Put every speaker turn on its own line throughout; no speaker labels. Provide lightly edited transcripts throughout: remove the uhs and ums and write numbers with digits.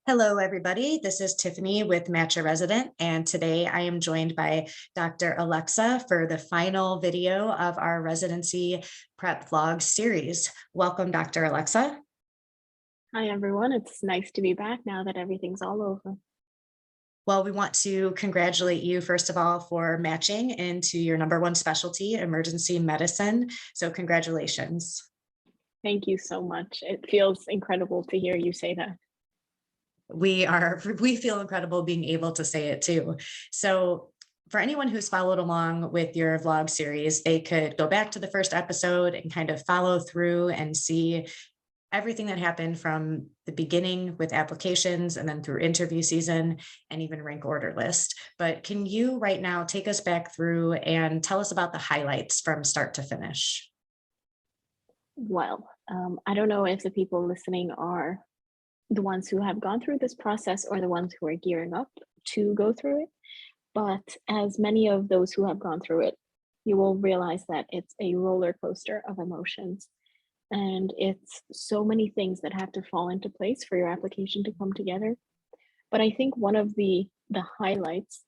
Hello, everybody. This is Tiffany with Match a Resident, and today I am joined by Dr. Alexa for the final video of our residency prep vlog series. Welcome, Dr. Alexa.
Hi, everyone. It's nice to be back now that everything's all over.
Well, we want to congratulate you, first of all, for matching into your number one specialty, emergency medicine. So congratulations.
Thank you so much. It feels incredible to hear you say that.
We feel incredible being able to say it too. So for anyone who's followed along with your vlog series, they could go back to the first episode and kind of follow through and see everything that happened from the beginning with applications and then through interview season and even rank order list. But can you right now take us back through and tell us about the highlights from start to finish?
Well, I don't know if the people listening are the ones who have gone through this process or the ones who are gearing up to go through it. But as many of those who have gone through it, you will realize that it's a roller coaster of emotions. And it's so many things that have to fall into place for your application to come together. But I think one of the highlights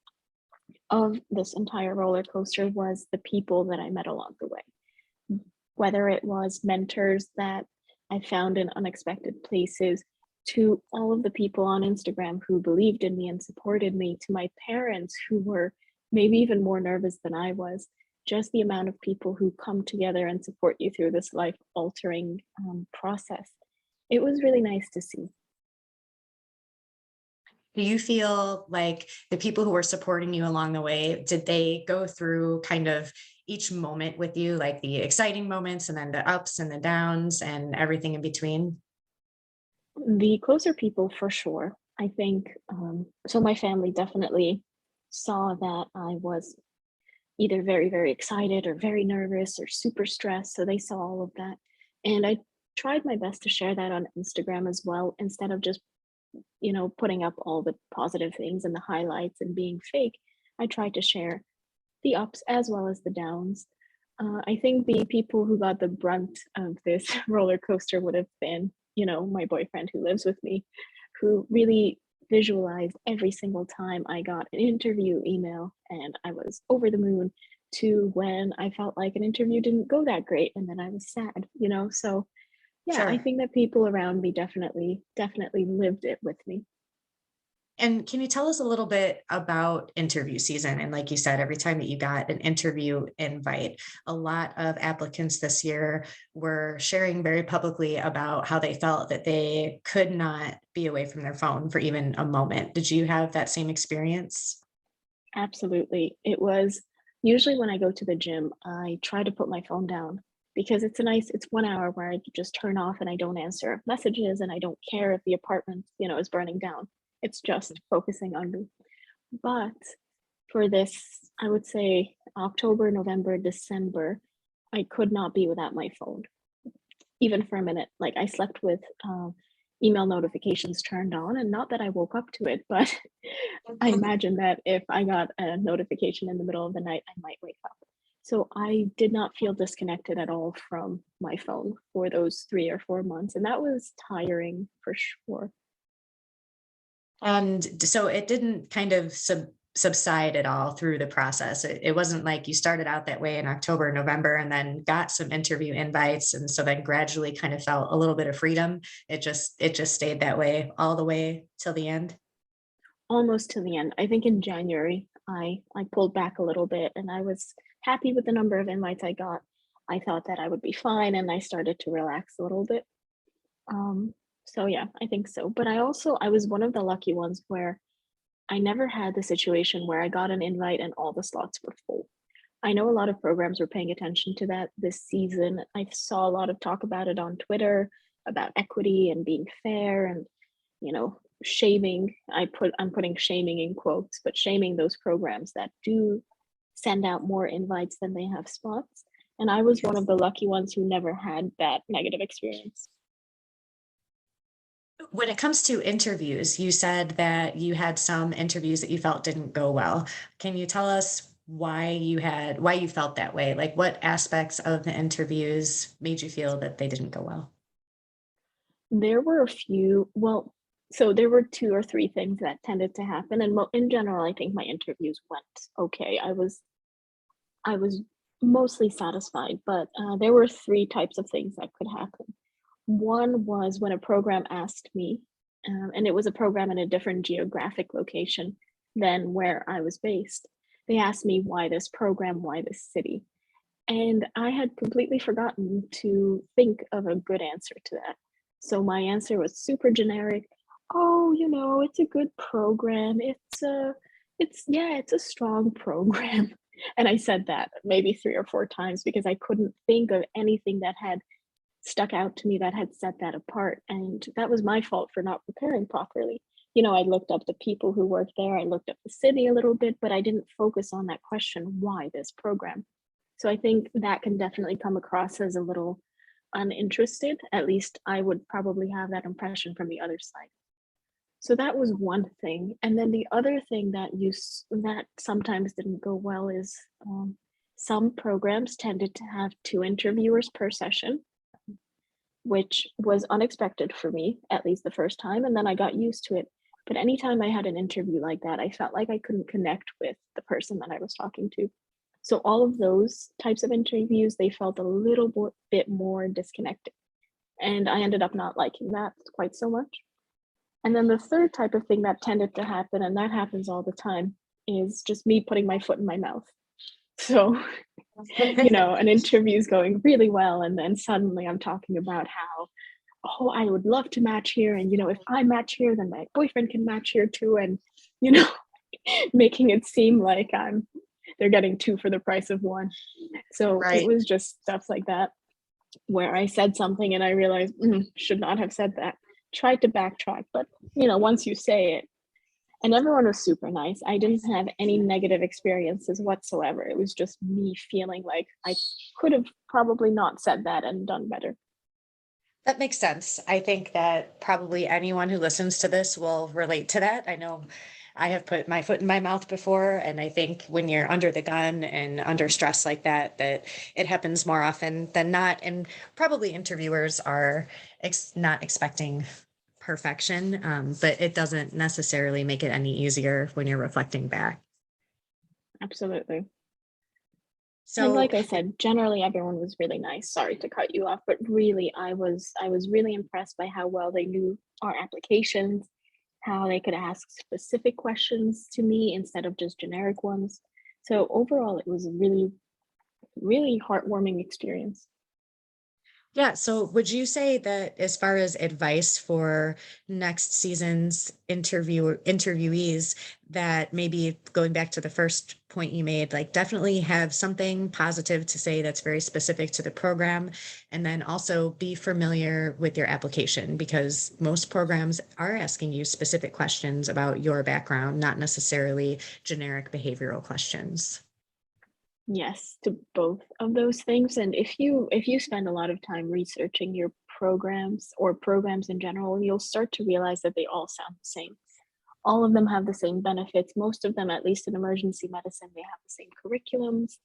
of this entire roller coaster was the people that I met along the way. Whether it was mentors that I found in unexpected places, to all of the people on Instagram who believed in me and supported me, to my parents who were maybe even more nervous than I was. Just the amount of people who come together and support you through this life altering process. It was really nice to see.
Do you feel like the people who were supporting you along the way, did they go through kind of each moment with you, like the exciting moments and then the ups and the downs and everything in between?
The closer people, for sure. I think so. My family definitely saw that I was either very, very excited or very nervous or super stressed. So they saw all of that. And I tried my best to share that on Instagram as well, instead of just, putting up all the positive things and the highlights and being fake. I tried to share the ups as well as the downs. I think the people who got the brunt of this roller coaster would have been, my boyfriend who lives with me, who really visualized every single time I got an interview email and I was over the moon, to when I felt like an interview didn't go that great and then I was sad. So yeah, I
Sure.
think that people around me definitely lived it with me.
And can you tell us a little bit about interview season? And like you said, every time that you got an interview invite, a lot of applicants this year were sharing very publicly about how they felt that they could not be away from their phone for even a moment. Did you have that same experience?
Absolutely. It was usually when I go to the gym, I try to put my phone down because it's 1 hour where I just turn off and I don't answer messages and I don't care if the apartment, is burning down. It's just focusing on me. But for this, I would say October, November, December, I could not be without my phone, even for a minute. Like I slept with email notifications turned on, and not that I woke up to it, but I imagine that if I got a notification in the middle of the night, I might wake up. So I did not feel disconnected at all from my phone for those 3 or 4 months, and that was tiring for sure.
And so it didn't kind of subside at all through the process. It wasn't like you started out that way in October, November, and then got some interview invites, and so then gradually kind of felt a little bit of freedom. It just stayed that way all the way till the end.
Almost to the end. I think in January, I pulled back a little bit and I was happy with the number of invites I got. I thought that I would be fine and I started to relax a little bit. Um, so yeah, I think so. But I was one of the lucky ones where I never had the situation where I got an invite and all the slots were full. I know a lot of programs were paying attention to that this season. I saw a lot of talk about it on Twitter, about equity and being fair and, shaming. I'm putting shaming in quotes, but shaming those programs that do send out more invites than they have spots. And I was one of the lucky ones who never had that negative experience.
When it comes to interviews, you said that you had some interviews that you felt didn't go well. Can you tell us why you felt that way? Like what aspects of the interviews made you feel that they didn't go well?
There were a few, well, So there were 2 or 3 things that tended to happen, and in general, I think my interviews went okay. I was mostly satisfied, but, there were 3 types of things that could happen. One was when a program asked me, and it was a program in a different geographic location than where I was based. They asked me why this program, why this city, and I had completely forgotten to think of a good answer to that. So my answer was super generic. "Oh, it's a good program. It's a strong program." And I said that maybe 3 or 4 times because I couldn't think of anything that had stuck out to me that had set that apart, and that was my fault for not preparing properly. I looked up the people who worked there, I looked up the city a little bit, but I didn't focus on that question, "Why this program?" So I think that can definitely come across as a little uninterested. At least I would probably have that impression from the other side. So that was one thing, and then the other thing that sometimes didn't go well is, some programs tended to have 2 interviewers per session, which was unexpected for me, at least the first time, and then I got used to it. But anytime I had an interview like that, I felt like I couldn't connect with the person that I was talking to. So all of those types of interviews, they felt a little bit more disconnected. And I ended up not liking that quite so much. And then the third type of thing that tended to happen, and that happens all the time, is just me putting my foot in my mouth. So an interview is going really well, and then suddenly I'm talking about how, oh, I would love to match here, and if I match here, then my boyfriend can match here too, and you know, making it seem like they're getting two for the price of one. So it
Right.
was just stuff like that where I said something and I realized should not have said that. Tried to backtrack, but once you say it, and everyone was super nice. I didn't have any negative experiences whatsoever. It was just me feeling like I could have probably not said that and done better.
That makes sense. I think that probably anyone who listens to this will relate to that. I know I have put my foot in my mouth before, and I think when you're under the gun and under stress like that, that it happens more often than not. And probably interviewers are not expecting perfection, but it doesn't necessarily make it any easier when you're reflecting back.
Absolutely. And
So
like I said, generally everyone was really nice. Sorry to cut you off, but really I was really impressed by how well they knew our applications, how they could ask specific questions to me instead of just generic ones. So overall it was a really, really heartwarming experience.
yeah, so would you say that as far as advice for next season's interviewees, that maybe going back to the first point you made, like definitely have something positive to say that's very specific to the program, and then also be familiar with your application because most programs are asking you specific questions about your background, not necessarily generic behavioral questions.
Yes, to both of those things, and if you spend a lot of time researching your programs or programs in general, you'll start to realize that they all sound the same. All of them have the same benefits. Most of them, at least in emergency medicine, they have the same curriculums.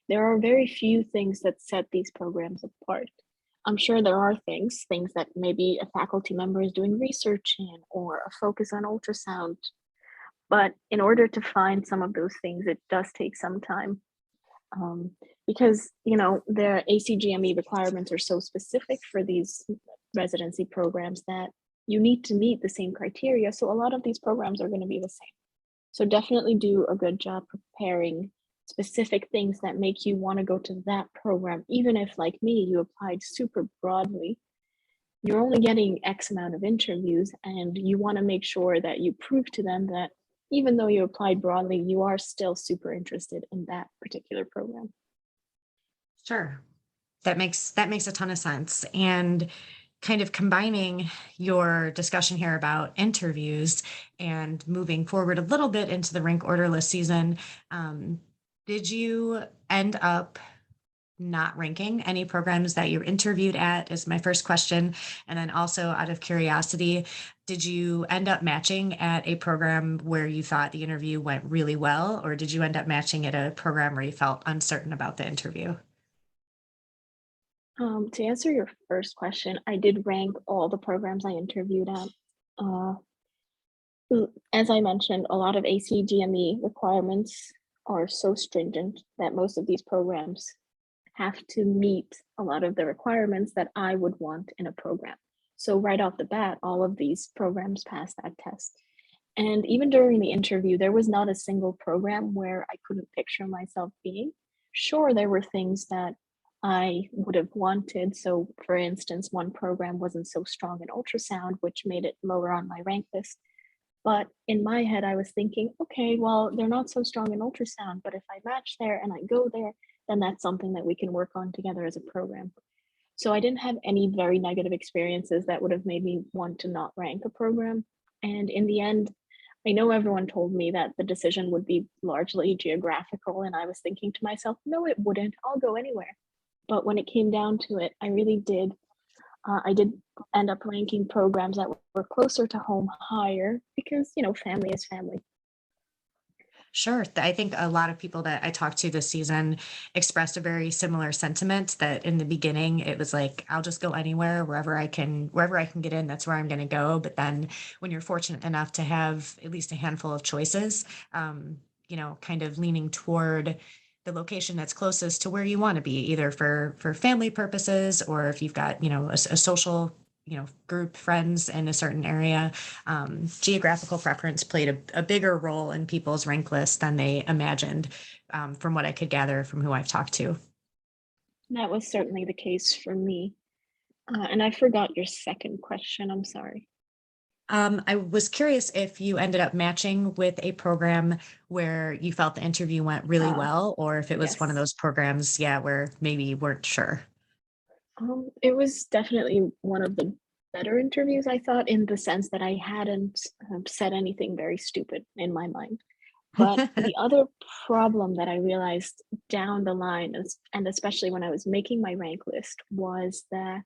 There are very few things that set these programs apart. I'm sure there are things that maybe a faculty member is doing research in or a focus on ultrasound, but in order to find some of those things, it does take some time um, because their ACGME requirements are so specific for these residency programs that you need to meet the same criteria. So a lot of these programs are going to be the same. So definitely do a good job preparing specific things that make you want to go to that program, even if, like me, you applied super broadly. You're only getting X amount of interviews, and you want to make sure that you prove to them that even though you applied broadly, you are still super interested in that particular program.
Sure. That makes a ton of sense. And kind of combining your discussion here about interviews and moving forward a little bit into the rank orderless season, um, did you end up not ranking any programs that you interviewed at is my first question. And then also out of curiosity, did you end up matching at a program where you thought the interview went really well, or did you end up matching at a program where you felt uncertain about the interview?
To answer your first question, I did rank all the programs I interviewed at. Uh, As I mentioned, a lot of ACGME requirements are so stringent that most of these programs have to meet a lot of the requirements that I would want in a program. So right off the bat, all of these programs pass that test. And even during the interview, there was not a single program where I couldn't picture myself being. Sure, there were things that I would have wanted. So, for instance, one program wasn't so strong in ultrasound, which made it lower on my rank list. But in my head, I was thinking, okay, well, they're not so strong in ultrasound, but if I match there and I go there, then that's something that we can work on together as a program. So I didn't have any very negative experiences that would have made me want to not rank a program. And in the end, I know everyone told me that the decision would be largely geographical, and I was thinking to myself, no, it wouldn't. I'll go anywhere. But when it came down to it, I did end up ranking programs that were closer to home higher because, family is family.
Sure. I think a lot of people that I talked to this season expressed a very similar sentiment that in the beginning it was like, I'll just go anywhere, wherever I can get in, that's where I'm going to go. But then when you're fortunate enough to have at least a handful of choices, kind of leaning toward the location that's closest to where you want to be, either for family purposes or if you've got, a social, group friends in a certain area. Geographical preference played a bigger role in people's rank lists than they imagined, from what I could gather from who I've talked to.
That was certainly the case for me. And I forgot your second question. I'm sorry.
I was curious if you ended up matching with a program where you felt the interview went really
Uh,
well, or if it was one of
yes.
those programs, yeah, where maybe you weren't sure.
It was definitely one of the better interviews, I thought, in the sense that I hadn't said anything very stupid in my mind. But the other problem that I realized down the line, and especially when I was making my rank list, was that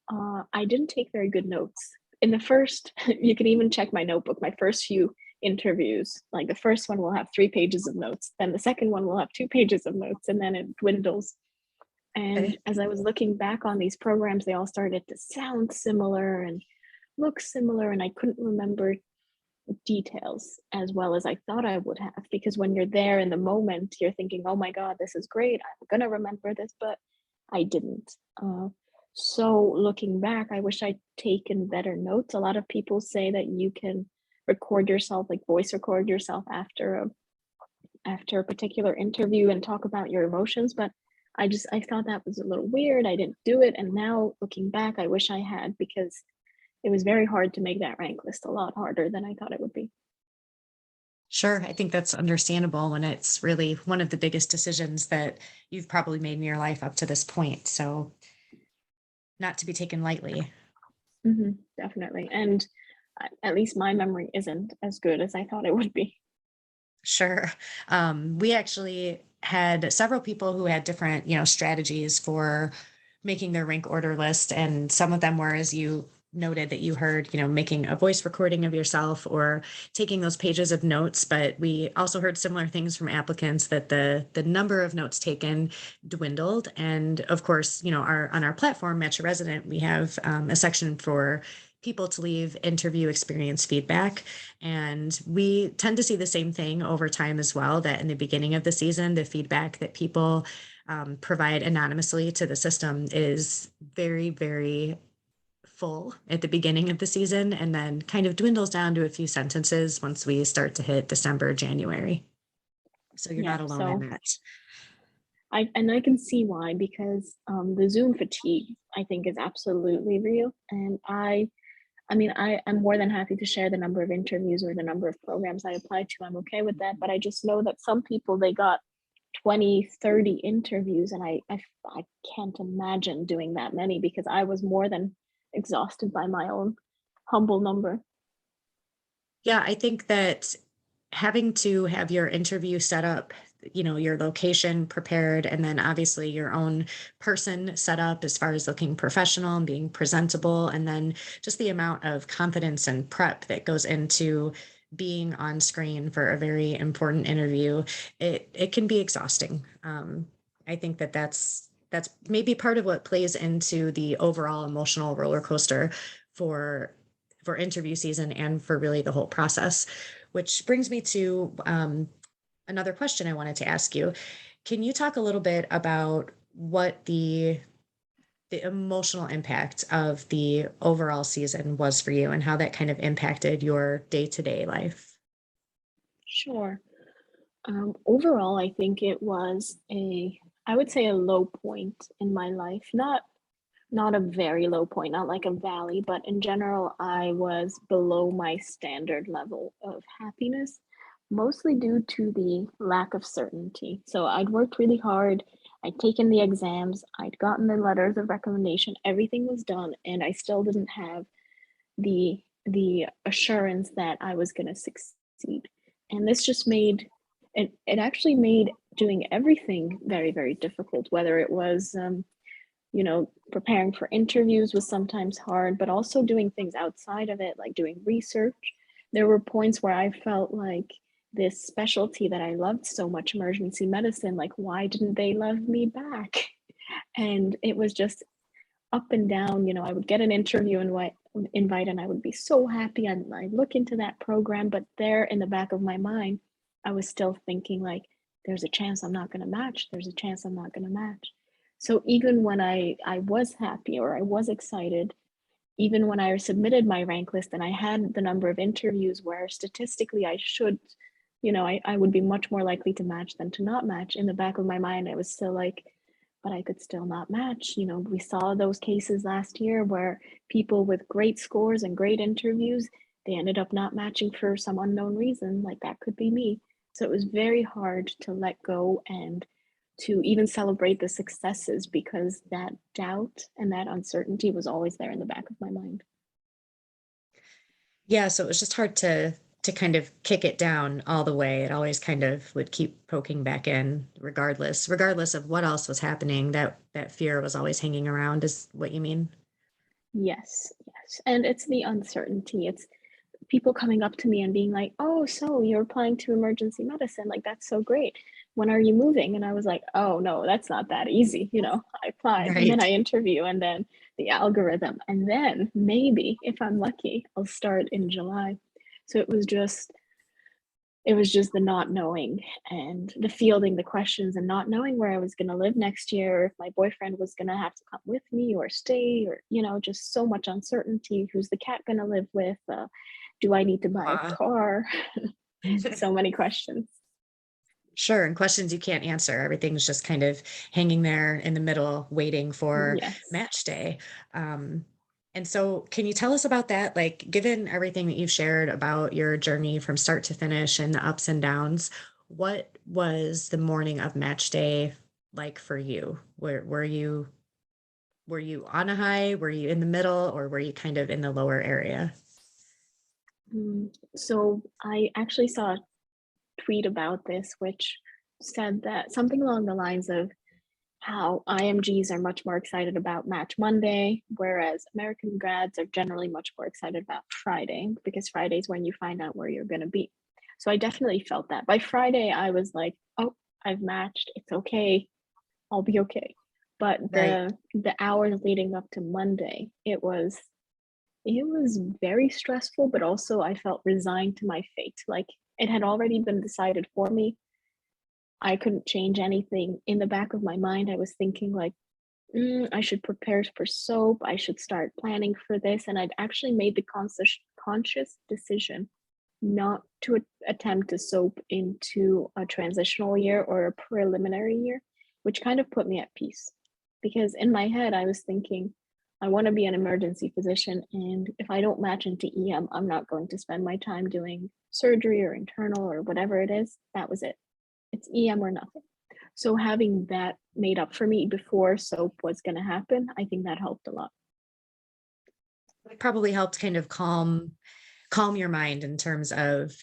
I didn't take very good notes. In the first, you can even check my notebook, my first few interviews, like the first one will have 3 pages of notes, then the second one will have 2 pages of notes, and then it dwindles. And
Okay.
as I was looking back on these programs, they all started to sound similar and look similar, and I couldn't remember details as well as I thought I would have. Because when you're there in the moment, you're thinking, oh my God, this is great. I'm going to remember this, but I didn't. So looking back, I wish I'd taken better notes. A lot of people say that you can record yourself, like voice record yourself after a particular interview and talk about your emotions, but I thought that was a little weird. I didn't do it, and now looking back, I wish I had because it was very hard to make that rank list, a lot harder than I thought it would be.
Sure. I think that's understandable when it's really one of the biggest decisions that you've probably made in your life up to this point. So, not to be taken lightly.
Definitely, and at least my memory isn't as good as I thought it would be.
Sure. We actually had several people who had different, strategies for making their rank order list. And some of them were, as you noted, that you heard, making a voice recording of yourself or taking those pages of notes. But we also heard similar things from applicants that the number of notes taken dwindled. And of course, our on our platform, Match a Resident, we have a section for people to leave interview experience feedback. And we tend to see the same thing over time as well, that in the beginning of the season, the feedback that people provide anonymously to the system is very, very full at the beginning of the season and then kind of dwindles down to a few sentences once we start to hit December, January. So you're
Yeah,
not alone in
so
that.
I can see why because the Zoom fatigue I think is absolutely real, and I mean, I'm more than happy to share the number of interviews or the number of programs I applied to. I'm okay with that. But I just know that some people, they got 20, 30 interviews, and I can't imagine doing that many because I was more than exhausted by my own humble number.
Yeah, I think that having to have your interview set up, your location prepared, and then obviously your own person set up as far as looking professional and being presentable, and then just the amount of confidence and prep that goes into being on screen for a very important interview, it can be exhausting. I think that's maybe part of what plays into the overall emotional roller coaster for for interview season and for really the whole process. Which brings me to another question I wanted to ask you. Can you talk a little bit about what the emotional impact of the overall season was for you and how that kind of impacted your day-to-day life?
Sure. Overall, I think it was I would say a low point in my life. Not a very low point, not like a valley, but in general, I was below my standard level of happiness, mostly due to the lack of certainty. So I'd worked really hard, I'd taken the exams, I'd gotten the letters of recommendation, everything was done, and I still didn't have the assurance that I was going to succeed. And this just made it actually made doing everything very, very difficult, whether it was preparing for interviews was sometimes hard, but also doing things outside of it, like doing research. There were points where I felt like this specialty that I loved so much, emergency medicine, like, why didn't they love me back? And it was just up and down. I would get an interview invite and I would be so happy. I'd look into that program, but there in the back of my mind, I was still thinking, like, there's a chance I'm not going to match. There's a chance I'm not going to match. So even when I was happy or I was excited, even when I submitted my rank list and I had the number of interviews where statistically I should, I would be much more likely to match than to not match, in the back of my mind, I was still like, but I could still not match. We saw those cases last year where people with great scores and great interviews, they ended up not matching for some unknown reason. Like, that could be me. So it was very hard to let go and to even celebrate the successes, because that doubt and that uncertainty was always there in the back of my mind.
Yeah, so it was just hard to kind of kick it down all the way. It always kind of would keep poking back in regardless of what else was happening. That fear was always hanging around, is what you mean?
Yes, yes. And it's the uncertainty. It's people coming up to me and being like, "Oh, so you're applying to emergency medicine. Like, that's so great. When are you moving?" And I was like, "Oh, no, that's not that easy." I applied and then
Right.
I interview and then the algorithm. And then maybe if I'm lucky, I'll start in July. So it was just the not knowing and the fielding the questions and not knowing where I was going to live next year, or if my boyfriend was going to have to come with me or stay, or, just so much uncertainty. Who's the cat going to live with? Do I need to buy a
Uh,
car? So many questions.
Sure, and questions you can't answer. Everything's just kind of hanging there in the middle, waiting for
Yes.
match day. Um, and so, can you tell us about that? Like, given everything that you've shared about your journey from start to finish and the ups and downs, what was the morning of match day like for you? Were you on a high? Were you in the middle, or were you kind of in the lower area?
So I actually saw a tweet about this, which said that something along the lines of how IMGs are much more excited about Match Monday, whereas American grads are generally much more excited about Friday, because Friday is when you find out where you're going to be. So I definitely felt that. By Friday, I was like, "Oh, I've matched. It's okay. I'll be okay." But
Right.
the hours leading up to Monday, it was very stressful, but also I felt resigned to my fate. Like, it had already been decided for me. I couldn't change anything. In the back of my mind, I was thinking, like, I should prepare for soap. I should start planning for this. And I'd actually made the conscious decision not to attempt to soap into a transitional year or a preliminary year, which kind of put me at peace. Because in my head, I was thinking, I want to be an emergency physician. And if I don't match into EM, I'm not going to spend my time doing surgery or internal or whatever it is. That was it. It's EM or nothing. So having that made up for me before soap was going to happen, I think that helped a lot.
It probably helped kind of calm your mind in terms of,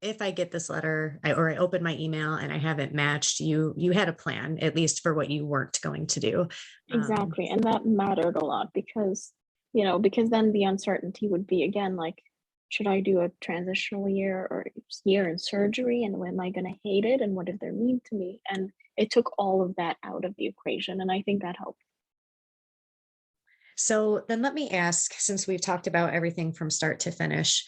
if I get this letter, or I open my email and I haven't matched, you had a plan, at least for what you weren't going to do. Um,
Exactly. And that mattered a lot because then the uncertainty would be again like, should I do a transitional year or year in surgery? And am I going to hate it? And what if they're mean to me? And it took all of that out of the equation. And I think that helped.
So then let me ask, since we've talked about everything from start to finish,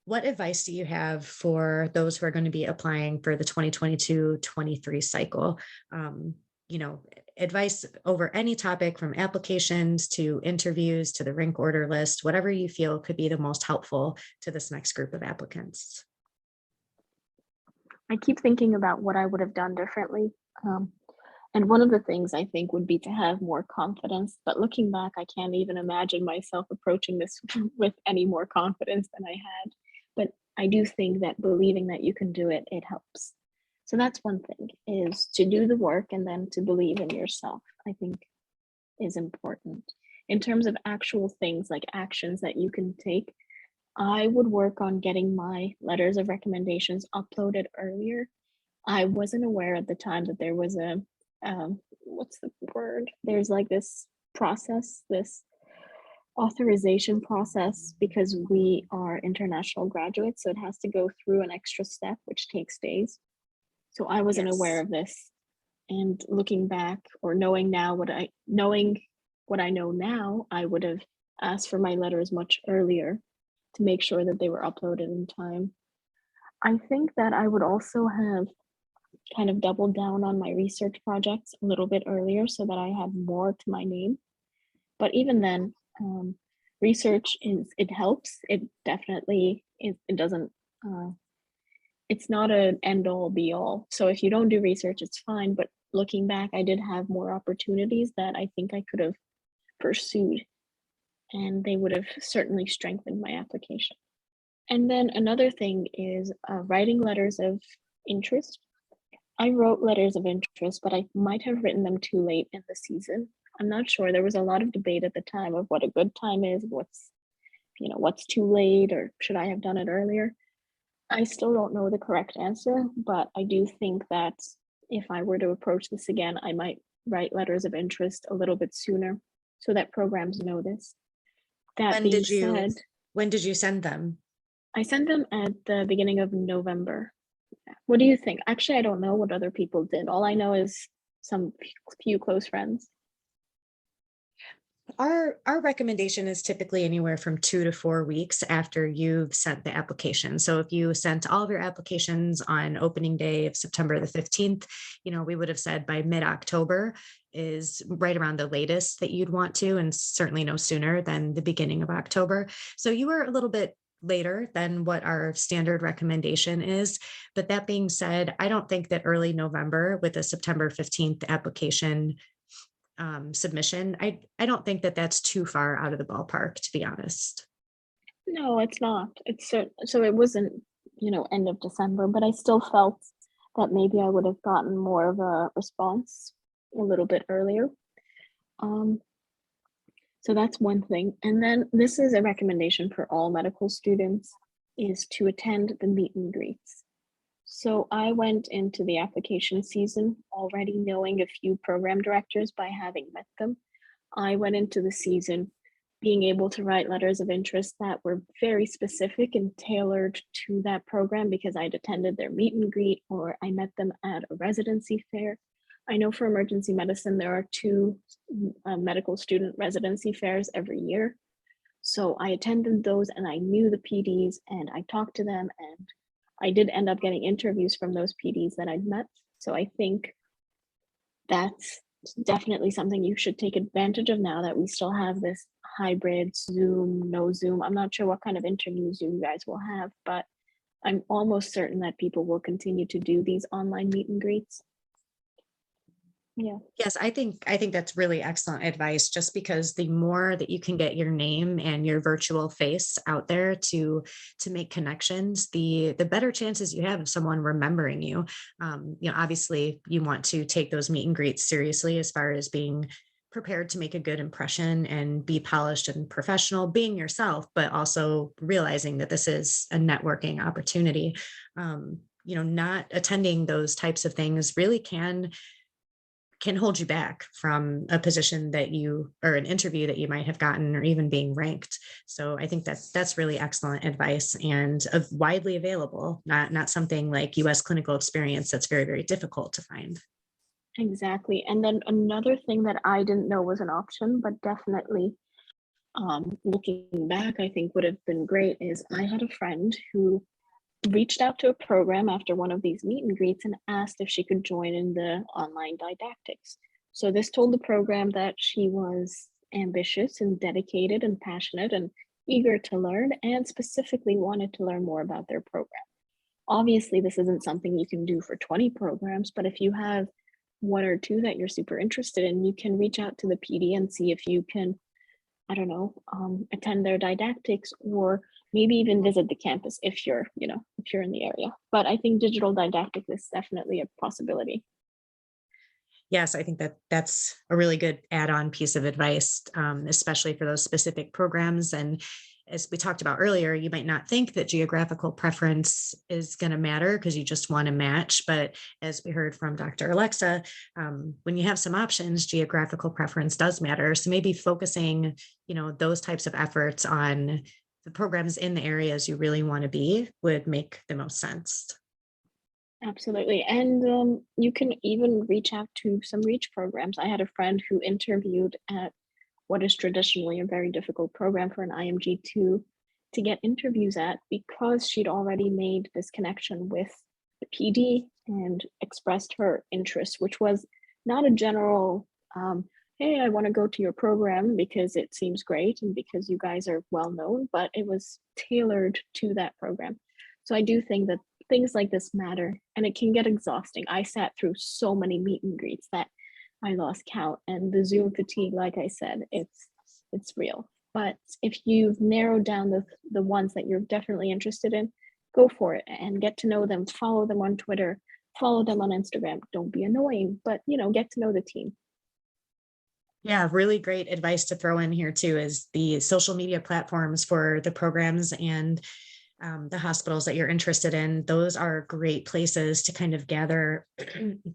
what advice do you have for those who are going to be applying for the 2022-23 cycle? Um, you know, advice over any topic from applications to interviews to the rank order list, whatever you feel could be the most helpful to this next group of applicants.
I keep thinking about what I would have done differently. Um, and one of the things I think would be to have more confidence. But looking back, I can't even imagine myself approaching this with any more confidence than I had. But I do think that believing that you can do it, it helps. So that's one thing, is to do the work and then to believe in yourself, I think is important. In terms of actual things like actions that you can take, I would work on getting my letters of recommendations uploaded earlier. I wasn't aware at the time that there was a, what's the word? There's like this process, this authorization process, because we are international graduates. So it has to go through an extra step, which takes days. So I wasn't aware
Yes.
of this. And looking back, or knowing what I know now, I would have asked for my letters much earlier to make sure that they were uploaded in time. I think that I would also have kind of doubled down on my research projects a little bit earlier so that I had more to my name. But even then, research it helps. It definitely it doesn't. It's not an end all be all. So if you don't do research, it's fine. But looking back, I did have more opportunities that I think I could have pursued, and they would have certainly strengthened my application. And then another thing is writing letters of interest. I wrote letters of interest, but I might have written them too late in the season. I'm not sure. There was a lot of debate at the time of what a good time is, what's too late, or should I have done it earlier? I still don't know the correct answer, but I do think that if I were to approach this again, I might write letters of interest a little bit sooner so that programs know this. That
When
being
did you
said,
when did you send them?
I sent them at the beginning of November. What do you think? Actually, I don't know what other people did. All I know is some few close friends.
Our recommendation is typically anywhere from 2 to 4 weeks after you've sent the application. So if you sent all of your applications on opening day of September the 15th, we would have said by mid-October is right around the latest that you'd want to, and certainly no sooner than the beginning of October. So you were a little bit later than what our standard recommendation is. But that being said, I don't think that early November with a September 15th application submission, I don't think that that's too far out of the ballpark, to be honest.
No, it's not. So it wasn't, end of December, but I still felt that maybe I would have gotten more of a response a little bit earlier. Um, so that's one thing. And then this is a recommendation for all medical students, is to attend the meet and greets. So I went into the application season already knowing a few program directors by having met them. I went into the season being able to write letters of interest that were very specific and tailored to that program because I'd attended their meet and greet or I met them at a residency fair. I know for emergency medicine, there are two medical student residency fairs every year. So I attended those and I knew the PDs and I talked to them, and I did end up getting interviews from those PDs that I'd met. So I think that's definitely something you should take advantage of now that we still have this hybrid Zoom, no Zoom. I'm not sure what kind of interviews you guys will have, but I'm almost certain that people will continue to do these online meet and greets. Yeah.
Yes, I think that's really excellent advice, just because the more that you can get your name and your virtual face out there to make connections, the better chances you have of someone remembering you. Obviously you want to take those meet and greets seriously as far as being prepared to make a good impression and be polished and professional, being yourself, but also realizing that this is a networking opportunity. Not attending those types of things really can hold you back from a position that you, or an interview that you might have gotten, or even being ranked. So I think that's really excellent advice, and widely available, not something like US clinical experience that's very, very difficult to find.
Exactly. And then another thing that I didn't know was an option, but definitely Looking back, I think would have been great is I had a friend who reached out to a program after one of these meet and greets and asked if she could join in the online didactics. So this told the program that she was ambitious and dedicated and passionate and eager to learn and specifically wanted to learn more about their program. Obviously, this isn't something you can do for 20 programs, but if you have one or two that you're super interested in, you can reach out to the PD and see if you can, I don't know, attend their didactics or maybe even visit the campus if you're, if you're in the area. But I think digital didactic is definitely a possibility.
Yes, I think that that's a really good add-on piece of advice, especially for those specific programs. And as we talked about earlier, you might not think that geographical preference is going to matter because you just want to match. But as we heard from Dr. Alexa, when you have some options, geographical preference does matter. So maybe focusing, those types of efforts on the programs in the areas you really want to be would make the most sense.
Absolutely. And you can even reach out to some reach programs. I had a friend who interviewed at what is traditionally a very difficult program for an IMG to get interviews at because she'd already made this connection with the PD and expressed her interest, which was not a general, hey, I want to go to your program because it seems great and because you guys are well known, but it was tailored to that program. So I do think that things like this matter and it can get exhausting. I sat through so many meet and greets that I lost count, and the Zoom fatigue, like I said, it's real. But if you've narrowed down the ones that you're definitely interested in, go for it and get to know them. Follow them on Twitter, follow them on Instagram. Don't be annoying, but get to know the team.
Yeah, really great advice to throw in here too is the social media platforms for the programs and the hospitals that you're interested in. Those are great places to kind of gather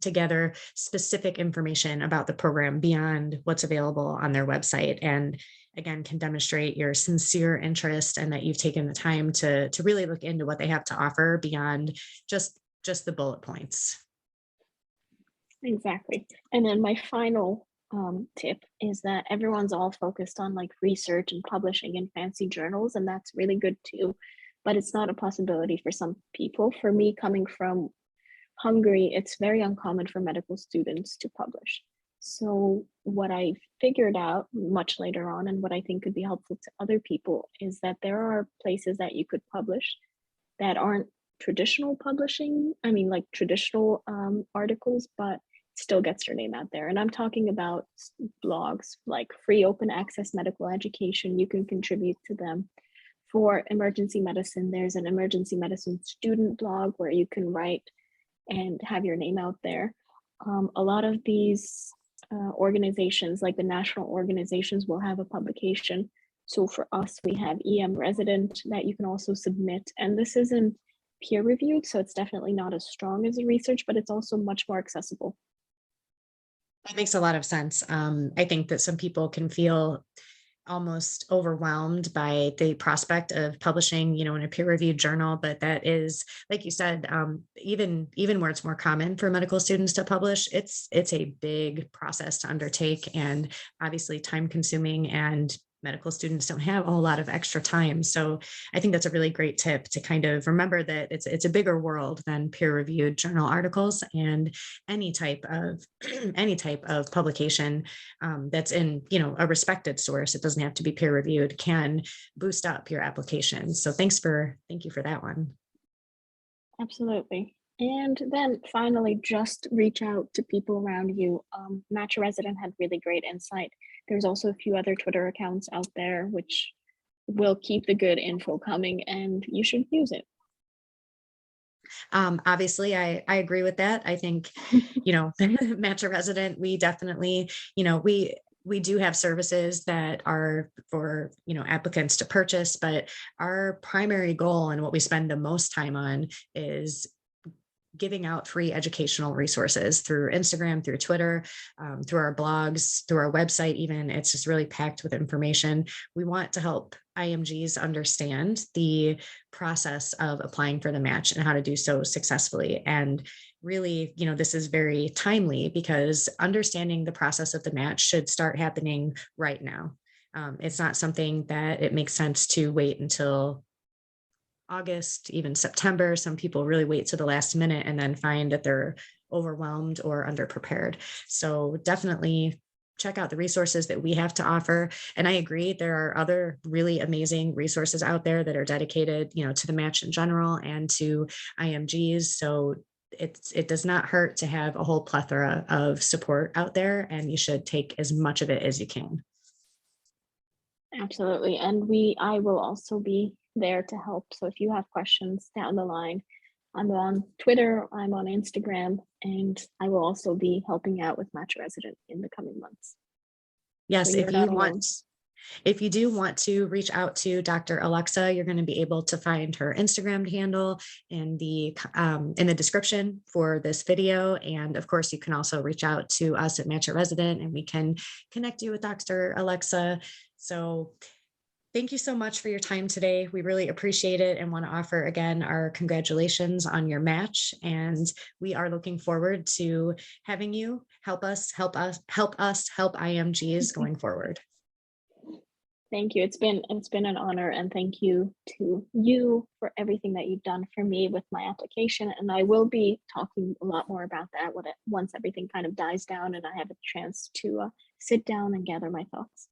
together specific information about the program beyond what's available on their website. And again, can demonstrate your sincere interest and that you've taken the time to really look into what they have to offer beyond just the bullet points.
Exactly. And then my final tip is that everyone's all focused on like research and publishing in fancy journals, and that's really good too. But it's not a possibility for some people. For me, coming from Hungary, it's very uncommon for medical students to publish. So what I figured out much later on and what I think could be helpful to other people is that there are places that you could publish that aren't traditional publishing. I mean, like traditional articles, but still gets your name out there. And I'm talking about blogs like free open access medical education. You can contribute to them. For emergency medicine, there's an emergency medicine student blog where you can write and have your name out there. A lot of these organizations, like the national organizations, will have a publication. So for us, we have EM Resident that you can also submit. And this isn't peer reviewed, so it's definitely not as strong as a research, but it's also much more accessible.
That makes a lot of sense. I think that some people can feel almost overwhelmed by the prospect of publishing, in a peer-reviewed journal, but that is, like you said, even where it's more common for medical students to publish, it's a big process to undertake and obviously time consuming, and medical students don't have a whole lot of extra time. So I think that's a really great tip to kind of remember that it's a bigger world than peer-reviewed journal articles, and any type of any type of publication that's in a respected source. It doesn't have to be peer-reviewed, can boost up your application. So thank you for that one.
Absolutely. And then finally, just reach out to people around you. Match a Resident had really great insight. There's also a few other Twitter accounts out there which will keep the good info coming, and you should use it.
Obviously, I agree with that. I think, Match a Resident, we definitely, we do have services that are for, applicants to purchase, but our primary goal and what we spend the most time on is giving out free educational resources through Instagram, through Twitter, through our blogs, through our website. Even it's just really packed with information. We want to help IMGs understand the process of applying for the match and how to do so successfully. And really, this is very timely because understanding the process of the match should start happening right now. It's not something that it makes sense to wait until August, even September. Some people really wait to the last minute and then find that they're overwhelmed or underprepared. So definitely check out the resources that we have to offer. And I agree, there are other really amazing resources out there that are dedicated, to the match in general and to IMGs. So it does not hurt to have a whole plethora of support out there, and you should take as much of it as you can.
Absolutely. And I will also be there to help. So if you have questions down the line, I'm on Twitter, I'm on Instagram, and I will also be helping out with Match Resident in the coming months.
Yes,
So you're not alone.
if you do want to reach out to Dr. Alexa, you're going to be able to find her Instagram handle in the description for this video. And of course, you can also reach out to us at Match Resident and we can connect you with Dr. Alexa. So thank you so much for your time today. We really appreciate it and want to offer again our congratulations on your match. And we are looking forward to having you help help IMGs going forward.
Thank you. It's been an honor, and thank you to you for everything that you've done for me with my application. And I will be talking a lot more about that once everything kind of dies down and I have a chance to sit down and gather my thoughts.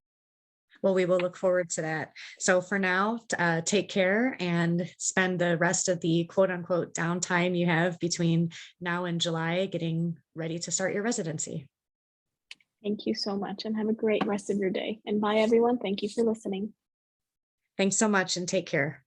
Well, we will look forward to that. So for now, take care and spend the rest of the quote unquote downtime you have between now and July getting ready to start your residency.
Thank you so much and have a great rest of your day. And bye, everyone. Thank you for listening.
Thanks so much and take care.